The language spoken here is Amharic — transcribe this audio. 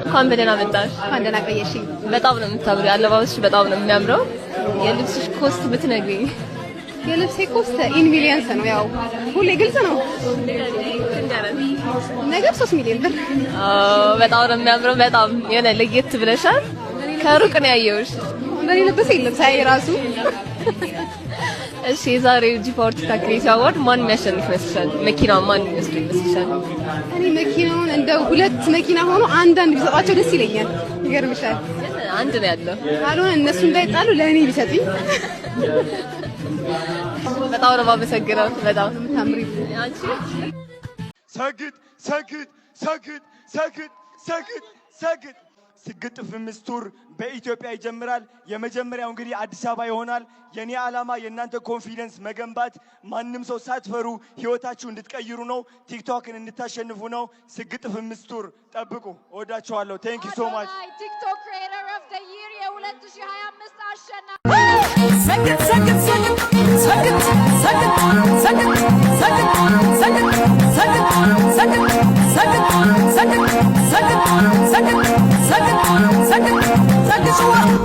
እንኳን በደህና መጣሽ። እንኳን ደህና ቆየሽኝ። በጣም ነው የምታምሪው። አለባበስሽ በጣም ነው የሚያምረው። የልብስሽ ኮስት ብትነግሪኝ? የልብሴ ኮስት ኢን ሚሊየንስ ነው። ያው ሁሌ ግልጽ ነው። ነገር 3 ሚሊዮን ብር። በጣም ነው የሚያምረው። በጣም የሆነ ለየት ብለሻል። ከሩቅ ነው ያየሁሽ። እንደኔ ልብስ የለም ሳይ ራሱ። እሺ የዛሬው ጂ4 ቲክቶክ ክሬቲቭ አዋርድ ማን የሚያሸንፍ ይመስልሻል? መኪናው ማን ይወስድ ይመስልሻል? እኔ መኪናውን እንደ 2 መኪና ሆኖ አንዳንድ ቢሰጣቸው ደስ ይለኛል። ይገርምሻል። አንድ ነው ያለው። ካልሆነ እነሱ እንዳይጣሉ ለእኔ ቢሰጡኝ። በጣም ነው የማመሰግነው። በጣም ታምሪ። አንቺ ሰግጥ ሰግጥ ሰግጥ ሰግጥ ሰግጥ ሰግጥ ስግጥ ፍምስ ቱር በኢትዮጵያ ይጀምራል። የመጀመሪያው እንግዲህ አዲስ አበባ ይሆናል። የኔ ዓላማ የእናንተ ኮንፊደንስ መገንባት፣ ማንም ሰው ሳትፈሩ ህይወታችሁ እንድትቀይሩ ነው፣ ቲክቶክን እንድታሸንፉ ነው። ስግጥ ፍምስ ቱር ጠብቁ። እወዳችኋለሁ። ቴንክ ዩ ሶ ማች። ቲክቶክ ክሬተር ኦፍ ዘ ይር የ2025 አሸናፊ ሰግጥ ሰግጥ ሰግጥ ሰግጥ ሰግጥ ሰግጥ ሰግጥ ሰግጥ ሰግጥ ሰግጥ ሰግጥ ሰግጥ ሰግጥ ሰግጥ ሰግጥ ሰግጥ